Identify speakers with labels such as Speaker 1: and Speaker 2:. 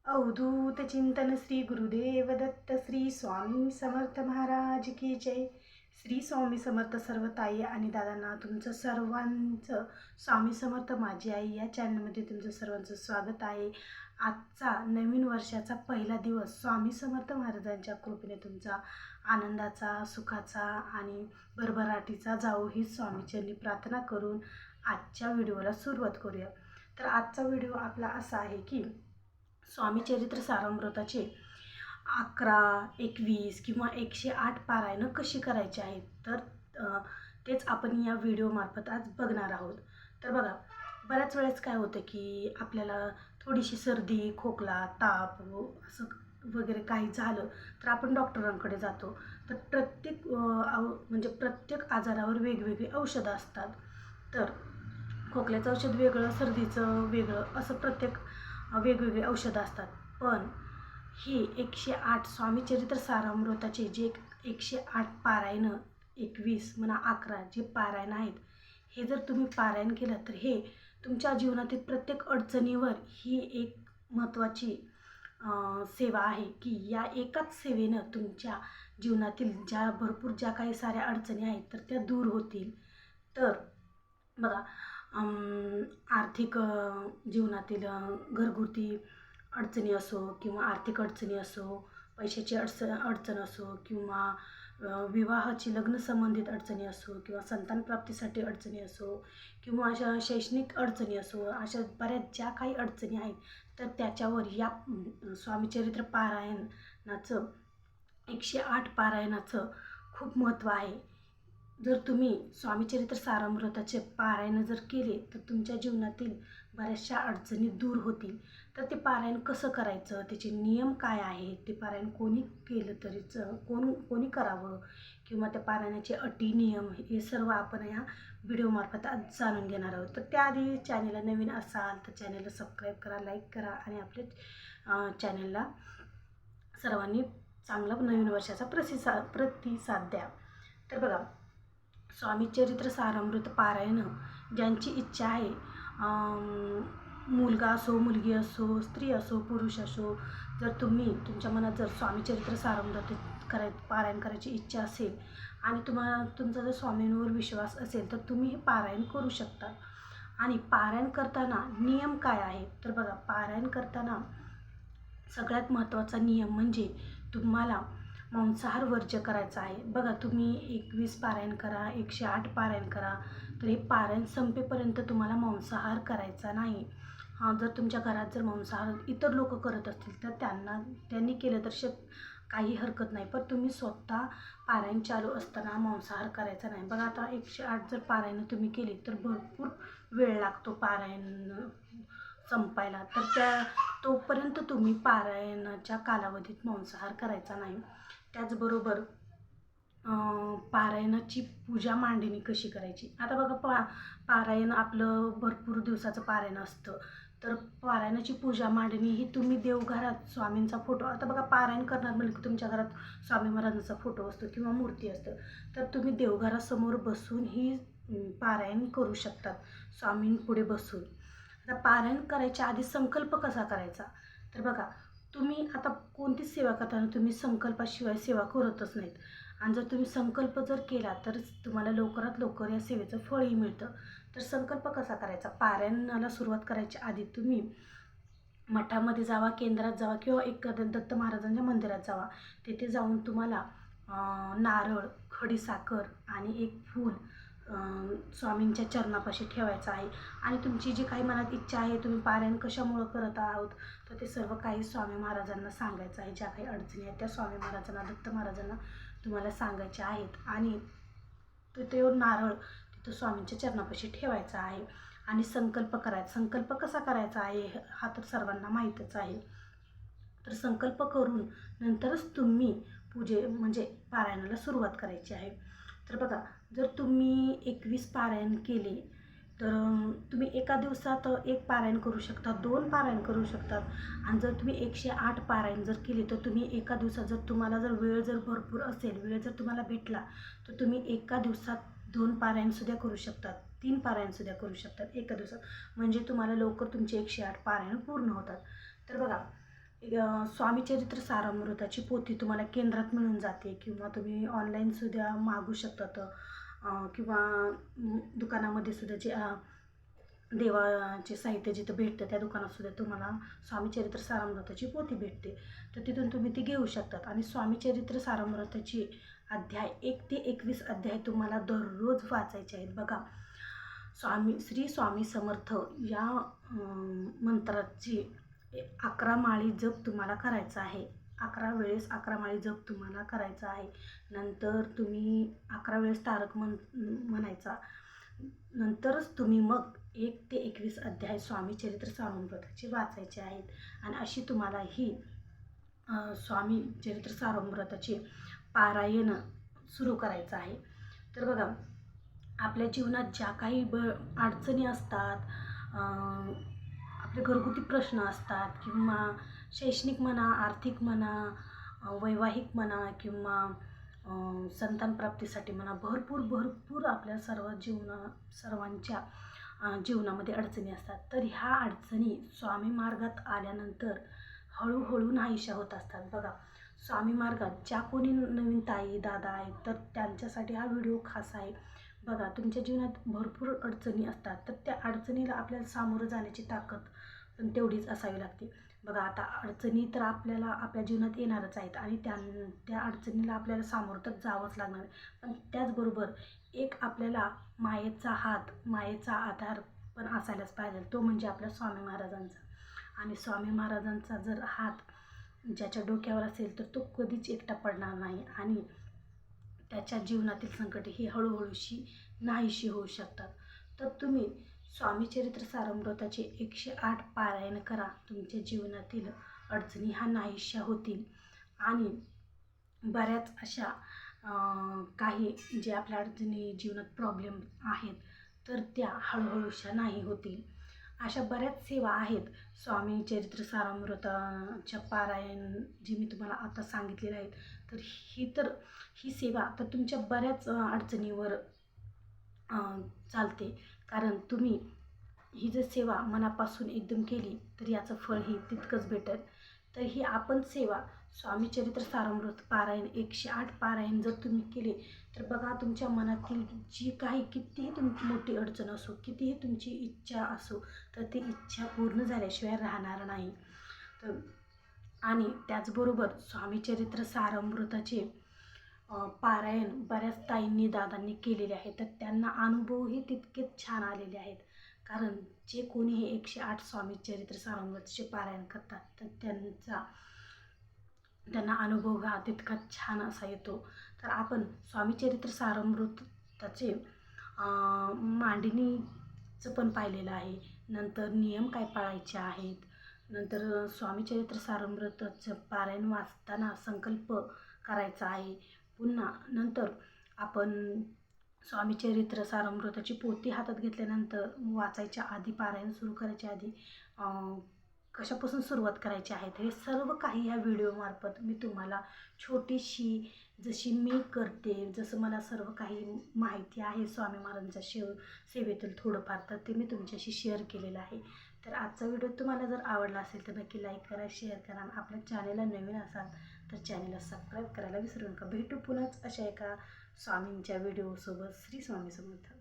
Speaker 1: अवधूत चिंतन श्री गुरुदेव दत्त श्री स्वामी समर्थ महाराज की जय. श्री स्वामी समर्थ सर्व ताई आणि दादांना तुमचं सर्वांचं स्वामी समर्थ माझी आई या चॅनलमध्ये तुमचं सर्वांचं स्वागत आहे. आजचा नवीन वर्षाचा पहिला दिवस स्वामी समर्थ महाराजांच्या कृपेने तुमचा आनंदाचा, सुखाचा आणि भरभराटीचा जावो ही स्वामीचरणी प्रार्थना करून आजच्या व्हिडिओला सुरुवात करूया. तर आजचा व्हिडिओ आपला असा आहे की स्वामी चरित्र सारामृताचे 11, 21 किंवा 108 पारायणं कशी करायची आहेत, तर तेच आपण या व्हिडिओमार्फत आज बघणार आहोत. तर बघा, बऱ्याच वेळेस काय होतं की आपल्याला थोडीशी सर्दी, खोकला, ताप असं वगैरे काही झालं तर आपण डॉक्टरांकडे जातो. तर म्हणजे प्रत्येक आजारावर वेगवेगळी औषधं असतात. तर खोकल्याचं औषध वेगळं, सर्दीचं वेगळं, असं प्रत्येक वेगवेगळे औषधं असतात. पण हे 108 स्वामी चरित्र सारामृताचे जे 108 पारायणं, 21 म्हणा 11 जे पारायण आहेत, हे जर तुम्ही पारायण केलं तर हे तुमच्या जीवनातील प्रत्येक अडचणीवर ही एक महत्त्वाची सेवा आहे की या एकाच सेवेनं तुमच्या जीवनातील भरपूर ज्या काही साऱ्या अडचणी आहेत तर त्या दूर होतील. तर बघा, आर्थिक जीवनातील घरगुती अडचणी असो किंवा आर्थिक अडचणी असो, पैशाची अडचण असो किंवा विवाहाची लग्न संबंधित अडचणी असो किंवा संतानप्राप्तीसाठी अडचणी असो किंवा अशा शैक्षणिक अडचणी असो, अशा बऱ्याच ज्या काही अडचणी आहेत तर त्याच्यावर या स्वामीचरित्र पारायणाचं 108 पारायणाचं खूप महत्त्व आहे. जर तुम्ही स्वामीचरित्र सारामृताचे पारायण जर केले तर तुमच्या जीवनातील बऱ्याचशा अडचणी दूर होतील. तर ते पारायण कसं करायचं, त्याचे नियम काय आहेत, ते पारायण कोणी केलं तरीच कोणी करावं किंवा त्या पारायणाचे अटी नियम हे सर्व आपण या व्हिडिओमार्फत आज जाणून घेणार आहोत. तर त्याआधी चॅनलला नवीन असाल तर चॅनलला सबस्क्राईब करा, लाईक करा आणि आपल्या चॅनलला सर्वांनी चांगला नवीन वर्षाचा प्रतिसाद द्या. तर बघा, स्वामी चरित्र सारामृत पारायण ज्यांची इच्छा आहे, मुलगा असो, मुलगी असो, स्त्री असो, पुरुष असो, जर तुमच्या मनात जर स्वामी चरित्र सारामृत पारायण करायची इच्छा असेल आणि तुमचा जर स्वामींवर विश्वास असेल तर तुम्ही हे पारायण करू शकता. आणि पारायण करताना नियम काय आहेत, तर बघा, पारायण करताना सगळ्यात महत्त्वाचा नियम म्हणजे तुम्हाला मांसाहार वर्ज्य करायचा आहे. बघा, तुम्ही 21 पारायण करा, 108 पारायण करा, तर हे पारायण संपेपर्यंत तुम्हाला मांसाहार करायचा नाही. जर तुमच्या घरात जर मांसाहार इतर लोक करत असतील तर त्यांनी केलं तर काही हरकत नाही, पण तुम्ही स्वतः पारायण चालू असताना मांसाहार करायचा नाही. बघा, आता 108 जर पारायण तुम्ही केली तर भरपूर वेळ लागतो पारायण संपायला, तर तोपर्यंत तुम्ही पारायणाच्या कालावधीत मांसाहार करायचा नाही. त्याचबरोबर पारायणाची पूजा मांडणी कशी करायची. आता बघा, पारायण आपलं भरपूर दिवसाचं पारायण असतं, तर पारायणाची पूजा मांडणी ही तुम्ही देवघरात स्वामींचा फोटो, आता बघा, पारायण करणार म्हणजे की तुमच्या घरात स्वामी महाराजांचा फोटो असतो किंवा मूर्ती असतं, तर तुम्ही देवघरासमोर बसून ही पारायण करू शकतात स्वामींपुढे बसून. आता पारायण करायच्या आधी संकल्प कसा करायचा, तर बघा, तुम्ही आता कोणतीच सेवा करताना तुम्ही संकल्पाशिवाय सेवा करतच नाहीत. आणि जर तुम्ही संकल्प जर केला तर तुम्हाला लवकरात लवकर या सेवेचं फळही मिळतं. तर संकल्प कसा करायचा, पारायणाला सुरुवात करायच्या आधी तुम्ही मठामध्ये जावा, केंद्रात जावा किंवा एखाद्या दत्त महाराजांच्या मंदिरात जावा. तिथे जाऊन तुम्हाला नारळ, खडीसाखर आणि एक फूल स्वामींच्या चरणापाशी ठेवायचं आहे. आणि तुमची जी काही मनात इच्छा आहे, तुम्ही पारायण कशामुळं करत आहोत, तर ते सर्व काही स्वामी महाराजांना सांगायचं आहे. ज्या काही अडचणी आहेत त्या स्वामी महाराजांना, दत्त महाराजांना तुम्हाला सांगायच्या आहेत. आणि ते नारळ तिथं स्वामींच्या चरणापाशी ठेवायचा आहे आणि संकल्प करायचा. संकल्प कसा करायचा आहे हा तर सर्वांना माहीतच आहे. तर संकल्प करून नंतरच तुम्ही म्हणजे पारायणाला सुरुवात करायची आहे. तर बघा, जर तुम्ही 21 पारायण केले तर तुम्ही एका दिवसात 1 पारायण करू शकता, 2 पारायण करू शकतात. आणि जर तुम्ही 108 पारायण जर केले तर तुम्ही एका दिवसात, जर तुम्हाला जर वेळ जर भरपूर असेल, वेळ जर तुम्हाला भेटला तर तुम्ही एका दिवसात 2 पारायणसुद्धा करू शकतात, 3 पारायणसुद्धा करू शकतात एका दिवसात. म्हणजे तुम्हाला लवकर तुमचे 108 पारायण पूर्ण होतात. तर बघा, स्वामी चरित्र सारामृताची पोथी तुम्हाला केंद्रात मिळून जाते किंवा तुम्ही ऑनलाईनसुद्धा मागू शकतात, किंवा दुकानामध्ये सुद्धा जे देवाचे साहित्य जिथं भेटतं त्या दुकानातसुद्धा तुम्हाला स्वामी चरित्र सारामृताची पोथी भेटते. तर तिथून तुम्ही ती घेऊ शकतात. आणि स्वामी चरित्र सारामृताची अध्याय 1 ते 21 अध्याय तुम्हाला दररोज वाचायचे आहेत. बघा, श्री स्वामी समर्थ या मंत्राची 11 माळी जप तुम्हाला करायचा आहे. 11 वेळेस 11 माळी जप तुम्हाला करायचा आहे. नंतर तुम्ही 11 वेळेस तारक म्हणायचा. नंतरच तुम्ही मग 1 ते 21 अध्याय स्वामी चरित्र सारामृताचे वाचायचे आहेत. आणि अशी तुम्हाला ही स्वामी चरित्र सारामृताचे पारायण सुरू करायचं आहे. तर बघा, आपल्या जीवनात ज्या काही अडचणी असतात, आपले घरगुती प्रश्न असतात, किंवा शैक्षणिक म्हणा, आर्थिक म्हणा, वैवाहिक म्हणा, किंवा संतान प्राप्तीसाठी म्हणा, भरपूर आपल्या सर्वांच्या जीवनामध्ये अडचणी असतात. तर ह्या अडचणी स्वामी मार्गात आल्यानंतर हळूहळू नाहीशा होत असतात. बघा, स्वामी मार्गात ज्या कोणी नवीन ताई दादा आहेत तर त्यांच्यासाठी हा व्हिडिओ खास आहे. बघा, तुमच्या जीवनात भरपूर अडचणी असतात, तर त्या अडचणीला आपल्याला सामोरं जाण्याची ताकद पण तेवढीच असावी लागते. बघा, आता अडचणी तर आपल्याला आपल्या जीवनात येणारच आहेत आणि त्या अडचणीला आपल्याला सामोरं तर जावंच लागणार आहे. पण त्याचबरोबर एक आपल्याला मायेचा हात, मायेचा आधार पण असायलाच पाहिजे, तो म्हणजे आपल्या स्वामी महाराजांचा. आणि स्वामी महाराजांचा जर हात ज्याच्या डोक्यावर असेल तर तो कधीच एकटा पडणार नाही आणि त्याच्या जीवनातील संकटे ही हळूहळूशी नाहीशी होऊ शकतात. तर तुम्ही स्वामी चरित्र सारामृताचे 108 पारायण करा. तुमच्या जीवनातील अडचणी ह्या नाहीशा होतील आणि बऱ्याच अशा काही जे आपल्या अडचणी जीवनात प्रॉब्लेम आहेत तर त्या हळूहळूशा नाही होतील. अशा बऱ्याच सेवा आहेत स्वामी चरित्र सारामृताच्या पारायण जी मी तुम्हाला आता सांगितलेल्या आहेत. तर ही सेवा तर तुमच्या बऱ्याच अडचणीवर चालते, कारण तुम्ही ही जर सेवा मनापासून एकदम केली तर याचं फळ ही तितकंच भेटेल. तर ही आपण सेवा स्वामी चरित्र सारामृत पारायण 108 पारायण जर तुम्ही केले तर बघा, तुमच्या मनातील जी काही कितीही तुमची मोठी अडचण असो, कितीही तुमची इच्छा असो, तर ती इच्छा पूर्ण झाल्याशिवाय राहणार नाही. तर आणि त्याचबरोबर स्वामी चरित्र सारामृताचे पारायण बऱ्याच ताईंनी दादांनी केलेले आहेत, तर त्यांना अनुभवही तितकेच छान आलेले आहेत. कारण जे कोणी हे 108 स्वामी चरित्र सारामृताचे पारायण करतात तर त्यांना अनुभव हा तितकाच छान असा येतो. तर आपण स्वामी चरित्र सारामृताचे मांडणीचं पण पाहिलेलं आहे. नंतर नियम काय पाळायचे आहेत, नंतर स्वामी चरित्र सारामृताचं पारायण वाचताना संकल्प करायचा आहे. पुन्हा नंतर आपण स्वामी चरित्र सारामृताची पोथी हातात घेतल्यानंतर वाचायच्या आधी, पारायण सुरू करायच्या आधी कशापासून सुरुवात करायची आहे, हे सर्व काही ह्या व्हिडिओमार्फत मी तुम्हाला छोटीशी, जशी मी करते, जसं मला सर्व काही माहिती आहे स्वामी महाराजांच्या सेवेतील थोडंफार, तर ते मी तुमच्याशी शेअर केलेलं आहे. तर आजचा व्हिडिओ तुम्हाला जर आवडला असेल तर नक्की लाईक करा, शेअर करा. आपल्या चॅनेलला नवीन असाल तर चॅनेलला सबस्क्राईब करायला विसरू नका. भेटू पुन्हाच अशा एका स्वामींच्या व्हिडिओसोबत. श्री स्वामी समर्थ.